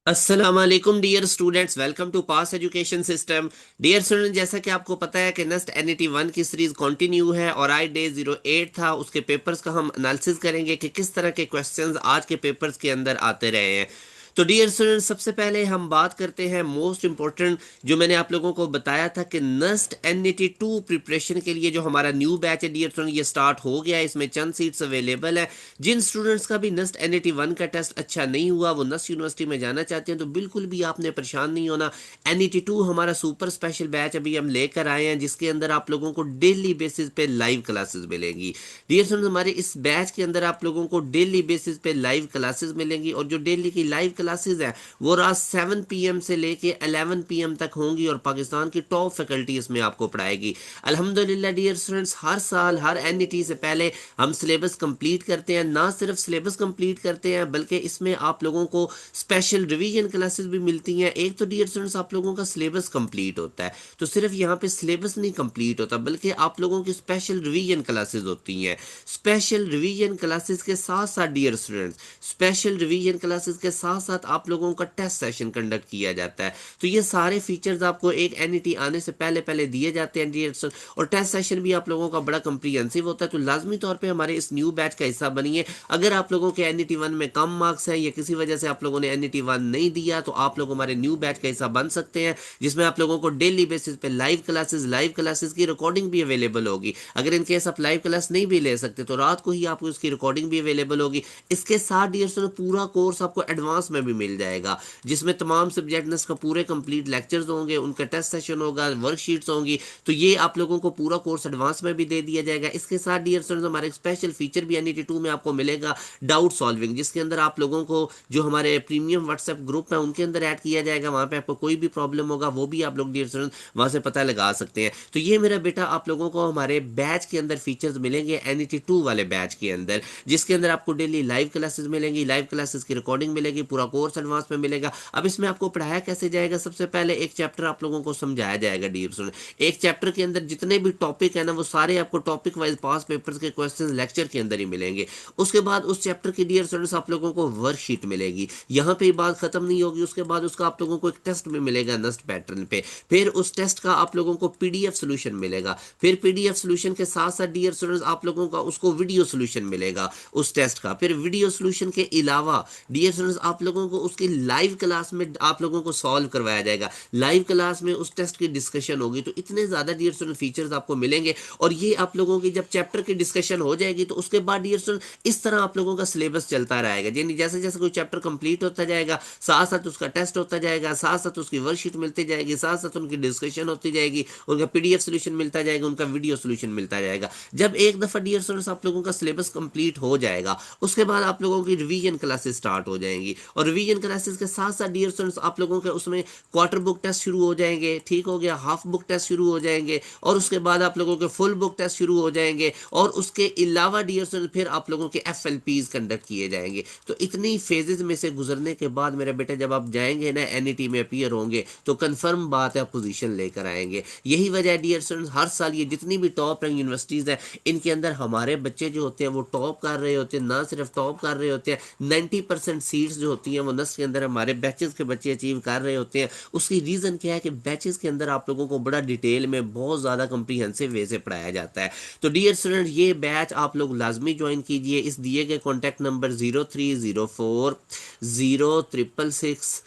अस्सलाम dear students, welcome to pass education system. Dear student, जैसा कि आपको पता है कि नेस्ट एनईटी 1 की सीरीज कंटिन्यू है और आज डे 08 था। उसके पेपर्स का हम एनालिसिस करेंगे कि किस तरह के क्वेश्चंस आज के पेपर्स के अंदर आते रहे हैं। तो डियर स्टूडेंट, सबसे पहले हम बात करते हैं मोस्ट इंपॉर्टेंट, जो मैंने आप लोगों को बताया था कि नेस्ट एनईटी 2 प्रिपरेशन के लिए जो हमारा न्यू बैच है डियर स्टूडेंट, ये स्टार्ट हो गया है। इसमें चंद सीट्स अवेलेबल है। जिन स्टूडेंट्स का भी नेस्ट एनईटी 1 का टेस्ट अच्छा नहीं हुआ, वो नेस्ट यूनिवर्सिटी में जाना चाहते हैं, तो बिल्कुल भी आपने परेशान नहीं होना। एनईटी 2 हमारा सुपर स्पेशल बैच अभी हम लेकर आए हैं, जिसके अंदर आप लोगों को डेली बेसिस पे लाइव क्लासेस मिलेंगी। डियर स्टूडेंट्स, हमारे इस बैच के अंदर आप लोगों को डेली बेसिस पे लाइव क्लासेस मिलेंगी, और जो डेली की लाइव क्लासेस है वो रात 7 PM से लेके 11 PM तक होंगी, और पाकिस्तान की टॉप फैकल्टी इसमें आपको पढ़ाएगी। अल्हम्दुलिल्लाह डियर स्टूडेंट्स, हर साल हर एनईटी से पहले हम सिलेबस कंप्लीट करते हैं। ना सिर्फ सिलेबस कंप्लीट करते हैं, बल्कि इसमें आप लोगों को स्पेशल रिवीजन क्लासेस भी मिलती हैं। एक तो डियर स्टूडेंट्स, आप लोगों का सिलेबस कंप्लीट होता है, तो सिर्फ यहाँ पे सिलेबस नहीं कंप्लीट होता, बल्कि आप लोगों की स्पेशल रिवीजन क्लासेस होती हैं। स्पेशल रिवीजन क्लासेस के साथ साथ dear students, special revision classes के साथ साथ आप लोगों का टेस्ट सेशन कंडक्ट किया जाता है। तो ये सारे फीचर्स आपको एक एनईटी आने से पहले पहले दिए जाते हैं डियर स्टूडेंट्स, और टेस्ट सेशन भी आप लोगों का बड़ा कंप्रीहेंसिव होता है। तो लाजमी तौर पे हमारे इस न्यू बैच का हिस्सा बनिए। अगर आप लोगों के एनईटी 1 में कम मार्क्स हैं या किसी वजह से आप लोगों ने एनईटी 1 नहीं दिया, तो आप लोग हमारे न्यू बैच का हिस्सा बन सकते हैं, जिसमें आप लोगों को डेली बेसिस पे लाइव क्लासेस की रिकॉर्डिंग भी अवेलेबल होगी। अगर इन केस आप लाइव क्लास नहीं भी ले सकते, तो रात को ही आपको इसकी रिकॉर्डिंग भी अवेलेबल होगी। इसके साथ डियर स्टूडेंट, पूरा कोर्स आपको एडवांस में भी मिल जाएगा, जिसमें तमाम सब्जेक्ट्स का पूरे कंप्लीट लेक्चर्स होंगे, उनका टेस्ट सेशन होगा, वर्कशीट्स होंगी। तो ये आप लोगों को पूरा कोर्स एडवांस में भी दे दिया जाएगा। इसके साथ डियर स्टूडेंट्स, हमारे एक स्पेशल फीचर भी एनईटी 2 में आपको मिलेगा, डाउट सॉल्विंग, जिसके अंदर आप लोगों को जो हमारे प्रीमियम व्हाट्सएप ग्रुप है उनके अंदर ऐड किया जाएगा। वहां पे आपको कोई भी प्रॉब्लम होगा, वो भी आप लोग डियर स्टूडेंट्स वहां से पता लगा सकते हैं। तो ये मेरा बेटा, आप लोगों को हमारे बैच के अंदर फीचर्स मिलेंगे एनईटी 2 वाले बैच के अंदर, जिसके अंदर आपको डेली लाइव क्लासेस मिलेंगी, लाइव क्लासेस की रिकॉर्डिंग मिलेगी, पूरा कोर्स एडवांस में मिलेगा। अब इसमें आपको पढ़ाया कैसे जाएगा? सबसे पहले एक चैप्टर आप लोगों को समझाया जाएगा डियर स्टूडेंट। एक चैप्टर के अंदर जितने भी टॉपिक है ना, वो सारे आपको टॉपिक वाइज पास पेपर्स के क्वेश्चंस लेक्चर के अंदर ही मिलेंगे। उसके बाद उस चैप्टर की डियर स्टूडेंट्स आप लोगों को वर्कशीट मिलेगी। यहाँ पे बात खत्म नहीं होगी, उसके बाद उसका आप लोगों को एक टेस्ट भी मिलेगा नेस्ट पैटर्न पे। फिर उस टेस्ट का आप लोगों को पीडीएफ सोल्यूशन मिलेगा। फिर पीडीएफ सोल्यूशन के साथ साथ डियर स्टूडेंट्स, आप लोगों का उसको वीडियो सोल्यूशन मिलेगा उस टेस्ट का। फिर वीडियो सोल्यूशन के अलावा डियर स्टूडेंट्स, आप लोगों को उसकी लाइव क्लास में आप लोगों को सॉल्व करवाया जाएगा। लाइव क्लास में उस टेस्ट की डिस्कशन होगी। तो इतने ज्यादा डियर स्टूडेंट फीचर्स आपको मिलेंगे, और ये आप लोगों की जब चैप्टर की डिस्कशन हो जाएगी, तो उसके बाद डियर स्टूडेंट इस तरह आप लोगों का सिलेबस चलता रहेगा। यानी जैसे जैसे कोई चैप्टर कंप्लीट होता जाएगा, साथ साथ उसका टेस्ट होता जाएगा, साथ साथ उसकी वर्कशीट मिलती जाएगी, साथ साथ उनकी डिस्कशन होती जाएगी, उनका पीडीएफ सोल्यूशन मिलता जाएगा, उनका वीडियो सोल्यूशन मिलता जाएगा। जब एक दफा डियर स्टूडेंट्स आप लोगों का सिलेबस कंप्लीट हो जाएगा, उसके बाद आप लोगों की रिवीजन क्लासेस स्टार्ट हो जाएंगी, और रिवीजन क्लासेस के साथ साथ डियर स्टूडेंट्स आप लोगों के उसमें क्वार्टर बुक टेस्ट शुरू हो जाएंगे, ठीक हो गया, हाफ बुक टेस्ट शुरू हो जाएंगे, और उसके बाद आप लोगों के फुल बुक टेस्ट शुरू हो जाएंगे, और उसके अलावा डियर स्टूडेंट्स फिर आप लोगों के एफएलपीज कंडक्ट किए जाएंगे। तो इतनी फेजेस में से गुजरने के बाद मेरा बेटा, जब आप जाएंगे ना एनईटी में अपीयर होंगे, तो कंफर्म बात है, आप पोजीशन लेकर आएंगे। यही वजह है डियर स्टूडेंट्स, हर साल ये जितनी भी टॉप रैंक यूनिवर्सिटीज हैं, इनके अंदर हमारे बच्चे जो होते हैं वो टॉप कर रहे होते हैं। ना सिर्फ टॉप कर रहे होते हैं, 90% सीट्स जो होती हैं वो नस्ल के अंदर हमारे बैचेस के बच्चे अचीव कर रहे होते हैं। उसकी रीजन क्या है कि बैचेस के अंदर आप लोगों को बड़ा डिटेल में बहुत ज्यादा कंप्रीहेंसिव वे से पढ़ाया जाता है। तो डियर स्टूडेंट, ये बैच आप लोग लाजमी ज्वाइन कीजिए। इस दिए गए कॉन्टैक्ट नंबर 0304 0666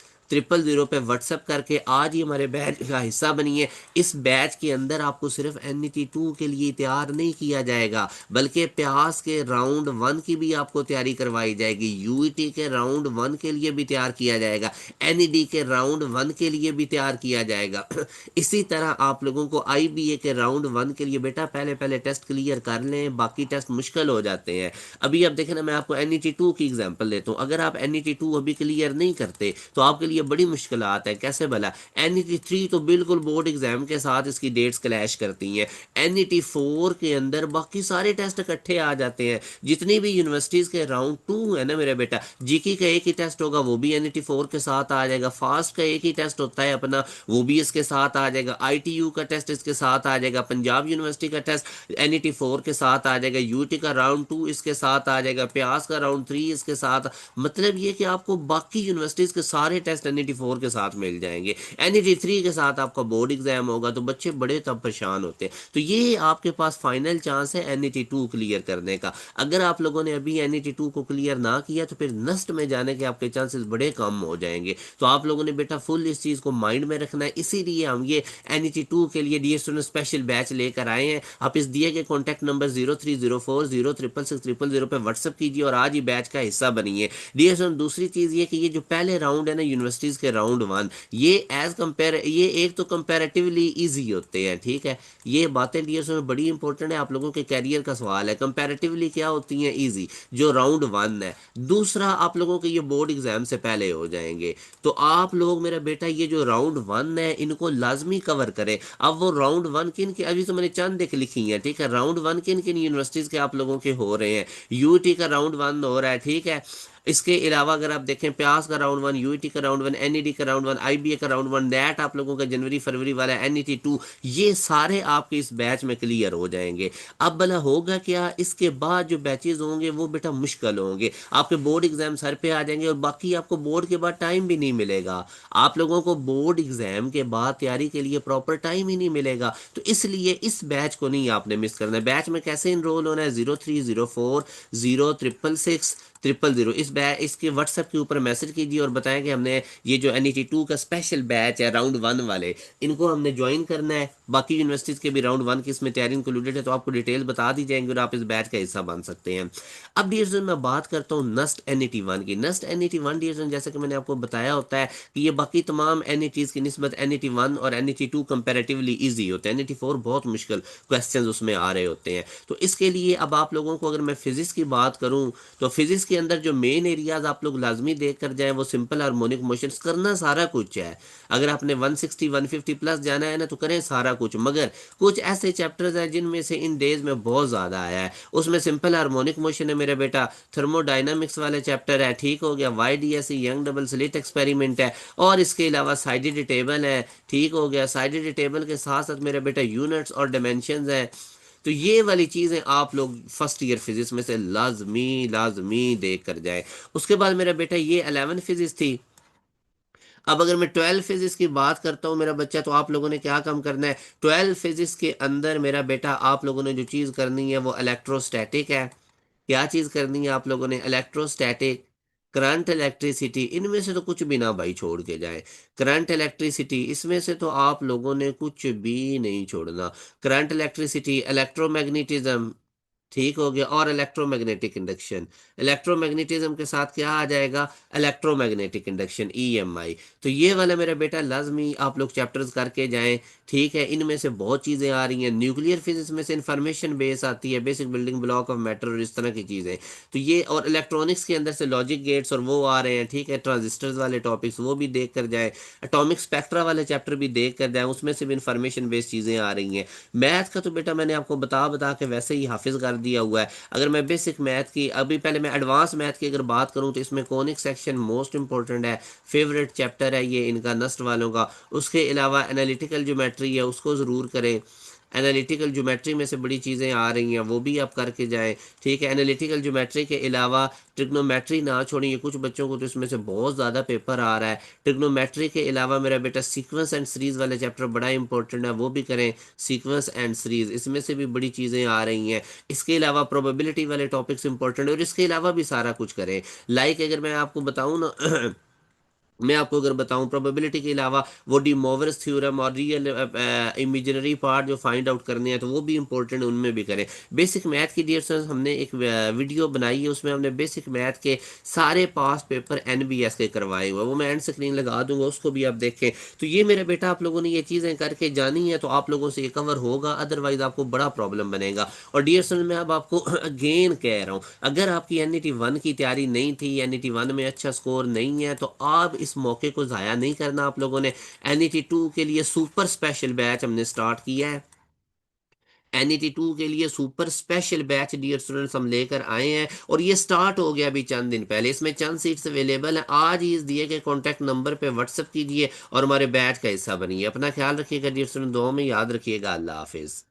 पे व्हाट्सएप करके आज ही हमारे बैच का हिस्सा बनिए। इस बैच के अंदर आपको सिर्फ एनईटी 2 के लिए तैयार नहीं किया जाएगा, बल्कि प्यास के राउंड 1 की भी आपको तैयारी करवाई जाएगी, यूईटी के राउंड 1 के लिए भी तैयार किया जाएगा, एनईडी के राउंड 1 के लिए भी तैयार किया जाएगा। इसी तरह आप लोगों को आईबीए के राउंड 1 के लिए बेटा पहले पहले टेस्ट क्लियर कर लें, बाकी टेस्ट मुश्किल हो जाते हैं। अभी अब देखें ना, मैं आपको एनईटी 2 की एग्जांपल देता हूं। अगर आप एनईटी 2 अभी क्लियर नहीं करते, तो आपके लिए बड़ी मुश्किल है। कैसे भला? एनईटी 3 तो बिल्कुल बोर्ड एग्जाम के साथ इसकी डेट्स क्लैश करती हैं। एनईटी 4 के अंदर बाकी सारे टेस्ट इकट्ठे आ जाते हैं। जितनी भी यूनिवर्सिटीज के राउंड 2 है ना मेरे बेटा, जीके का एक ही टेस्ट होगा, वो भी एनईटी 4 के साथ आ जाएगा। फास्ट का एक ही टेस्ट होता है अपना, वो भी इसके साथ आ जाएगा। आईटीयू का टेस्ट इसके साथ आ जाएगा। पंजाब यूनिवर्सिटी का टेस्ट एनईटी 4 के साथ आ जाएगा। यूटी का राउंड 2 इसके साथ आ जाएगा। प्यास का राउंड 3 इसके साथ। मतलब ये कि आपको बाकी यूनिवर्सिटीज के सारे टेस्ट NET 4 के साथ मिल जाएंगे। NET 3 के साथ आपका बोर्ड एग्जाम होगा तो बच्चे बड़े तब परेशान होते हैं। तो ये आपके पास फाइनल चांस है NET 2 क्लियर करने का। अगर आप लोगों ने अभी NET 2 को क्लियर ना किया तो फिर नस्ट में जाने के आपके चांसेस बड़े कम हो जाएंगे। तो आप लोगों ने बेटा फुल इस चीज़ को माइंड में रखना है, इसीलिए हम ये NET 2 के लिए डियर स्टूडेंट स्पेशल बैच लेकर आए हैं। आप इस दिए गए कॉन्टैक्ट नंबर 0304 0666000 पे व्हाट्सअप कीजिए और आज ही बैच का हिस्सा बनिए। डियर स्टूडेंट दूसरी चीज़ ये कि ये जो पहले राउंड है ना यूनिवर्सिटीज़ के राउंड 1, ये एज कंपेयर ये एक तो कंपेरेटिवली ईजी होते हैं, ठीक है। ये बातें डियर स्टूडेंट बड़ी इंपॉर्टेंट है, आप लोगों के कैरियर का सवाल है। कंपेरेटिवली क्या होती हैं? ईजी, जो राउंड 1 है। दूसरा, आप लोगों के ये बोर्ड एग्जाम से पहले हो जाएंगे। तो आप लोग मेरा बेटा ये जो राउंड 1 है इनको लाजमी कवर करें। अब वो राउंड 1 किन के, अभी तो मैंने चंद एक लिखी है, ठीक है। राउंड 1 किन किन यूनिवर्सिटीज के आप लोगों के हो रहे हैं? यूटी का राउंड 1 हो रहा है, ठीक है। इसके अलावा अगर आप देखें प्यास का राउंड 1, यूईटी का राउंड 1, एनईडी का राउंड 1, आईबीए का राउंड 1, नेट आप लोगों का जनवरी फरवरी वाला NET 2, ये सारे आपके इस बैच में क्लियर हो जाएंगे। अब भला होगा क्या, इसके बाद जो बैचेज होंगे वो बेटा मुश्किल होंगे। आपके बोर्ड एग्जाम सर पे आ जाएंगे और बाकी आपको बोर्ड के बाद टाइम भी नहीं मिलेगा। आप लोगों को बोर्ड एग्जाम के बाद तैयारी के लिए प्रॉपर टाइम ही नहीं मिलेगा। तो इसलिए इस बैच को नहीं आपने मिस करना है। बैच में कैसे इनरोल होना है? 0304 06666000 इसके व्हाट्सएप के ऊपर मैसेज कीजिए और बताएं कि हमने ये जो NET 2 का स्पेशल बैच है राउंड 1 वाले, इनको हमने ज्वाइन करना है। बाकी यूनिवर्सिटीज के भी राउंड 1 की इसमें तैयारी इंक्लूडेड है, तो आपको डिटेल बता दी जाएंगी और आप इस बैच का हिस्सा बन सकते हैं। अब डियर स्टूडेंट मैं बात करता हूँ नस्ट NET 1 की। नस्ट NET 1 डियर स्टूडेंट जैसे कि मैंने आपको बताया होता है कि ये बाकी तमाम NETs की निस्बत NET 1 और NET 2 कंपेरेटिवली ईजी होते हैं। NET 4 बहुत मुश्किल क्वेश्चंस उसमें आ रहे होते हैं। तो इसके लिए अब आप लोगों को अगर मैं फिजिक्स की बात करूं तो फिजिक्स के अंदर जो मेन एरियाज आप लोग लाजमी देख कर जाएं वो सिंपल हार्मोनिक मोशंस, करना सारा कुछ है। अगर आपने 160 150 प्लस जाना है ना तो करें सारा कुछ, मगर कुछ ऐसे चैप्टर्स हैं जिनमें से इन डेज में बहुत ज़्यादा आया है। उसमें सिंपल हार्मोनिक मोशन है मेरा बेटा, थर्मोडाइनमिक्स वाले चैप्टर है, ठीक हो गया, YDSE young double slit experiment है, और इसके अलावा साइडेड टेबल है, ठीक हो गया। साइडेड टेबल के साथ साथ मेरा बेटा यूनिट्स और डायमेंशंस है। तो ये वाली चीज़ें आप लोग फर्स्ट ईयर फिजिक्स में से लाजमी लाजमी देख कर जाए। उसके बाद मेरा बेटा ये 11 फिजिक्स थी। अब अगर मैं 12 फिजिक्स की बात करता हूँ मेरा बच्चा, तो आप लोगों ने क्या काम करना है? 12 फिजिक्स के अंदर मेरा बेटा आप लोगों ने जो चीज़ करनी है वो इलेक्ट्रोस्टैटिक है। क्या चीज़ करनी है आप लोगों ने? इलेक्ट्रोस्टैटिक, करंट, इलेक्ट्रिसिटी, इनमें से तो कुछ भी ना भाई छोड़ के जाए। करंट, इलेक्ट्रिसिटी, इसमें से तो आप लोगों ने कुछ भी नहीं छोड़ना। करंट, इलेक्ट्रिसिटी, इलेक्ट्रोमैग्नेटिज्म, ठीक हो गया, और इलेक्ट्रोमैग्नेटिक इंडक्शन। इलेक्ट्रोमैग्नेटिज्म के साथ क्या आ जाएगा? Electromagnetic induction, EMI। तो ये वाला मेरा बेटा लाजमी आप लोग चैप्टर्स करके जाएं, ठीक है। इनमें से बहुत चीज़ें आ रही हैं। न्यूक्लियर फिजिक्स में से इंफॉर्मेशन बेस आती है, basic building block of matter और इस तरह की चीज़ें। तो ये, और इलेक्ट्रॉनिक्स के अंदर से लॉजिक गेट्स और वो आ रहे हैं, ठीक है। ट्रांजिस्टर्स वाले टॉपिक्स वो भी देख कर जाएं। एटॉमिक स्पेक्ट्रा वाले चैप्टर भी देख कर जाएं, उसमें से भी इंफॉर्मेशन बेस्ड चीज़ें आ रही हैं। मैथ का तो बेटा मैंने आपको बता बता के वैसे ही हाफिज कर दिया हुआ है। अगर मैं बेसिक मैथ की, अभी पहले मैं एडवांस मैथ की अगर बात करूं तो इसमें कॉनिक सेक्शन मोस्ट इंपॉर्टेंट है, फेवरेट चैप्टर है ये इनका नस्ट वालों का। उसके अलावा एनालिटिकल ज्योमेट्री है, उसको ज़रूर करें। एनालिटिकल ज्योमेट्री में से बड़ी चीज़ें आ रही हैं, वो भी आप करके जाएं, ठीक है। एनालिटिकल ज्योमेट्री के अलावा ट्रिग्नोमेट्री ना छोड़िए, कुछ बच्चों को तो इसमें से बहुत ज़्यादा पेपर आ रहा है। ट्रिग्नोमेट्री के अलावा मेरा बेटा सीक्वेंस एंड सीरीज़ वाले चैप्टर बड़ा इंपॉर्टेंट है, वो भी करें। सीक्वेंस एंड सीरीज़, इसमें से भी बड़ी चीज़ें आ रही हैं। इसके अलावा प्रोबेबिलिटी वाले टॉपिक्स इंपॉर्टेंट है, और इसके अलावा भी सारा कुछ करें। लाइक अगर मैं आपको बताऊँ ना मैं आपको अगर बताऊं प्रोबेबिलिटी के अलावा वो डी मोवरस थ्योरम और रियल इमेजिनरी पार्ट जो फाइंड आउट करने हैं तो वो भी इंपॉर्टेंट, उनमें भी करें। बेसिक मैथ की डियर स्टूडेंट्स हमने एक वीडियो बनाई है, उसमें हमने बेसिक मैथ के सारे पास पेपर NBS के करवाए हुए, वो मैं एंड स्क्रीन लगा दूंगा, उसको भी आप देखें। तो ये मेरे बेटा आप लोगों ने ये चीज़ें करके जानी है तो आप लोगों से ये कवर होगा, अदरवाइज आपको बड़ा प्रॉब्लम बनेगा। और डियर स्टूडेंट मैं अब आपको अगेन कह रहा हूँ, अगर आपकी NET 1 की तैयारी नहीं थी, NET 1 में अच्छा स्कोर नहीं है, तो आप इस मौके को ज़ाया नहीं करना आप लोगों ने। NET 2 के लिए सुपर स्पेशल बैच हमने स्टार्ट किया है। NET 2 के लिए super special batch dear students हम लेकर आए हैं, और ये स्टार्ट हो गया अभी चंद दिन पहले। इसमें चंद सीट्स अवेलेबल हैं। आज ही इस दिए गए कॉन्टैक्ट नंबर पे व्हाट्सअप कीजिए और हमारे बैच का हिस्सा बनिए। अपना ख्याल रखिएगा डियर स्टूडेंट, दुआ में याद रखिएगा। अल्लाह हाफिज़।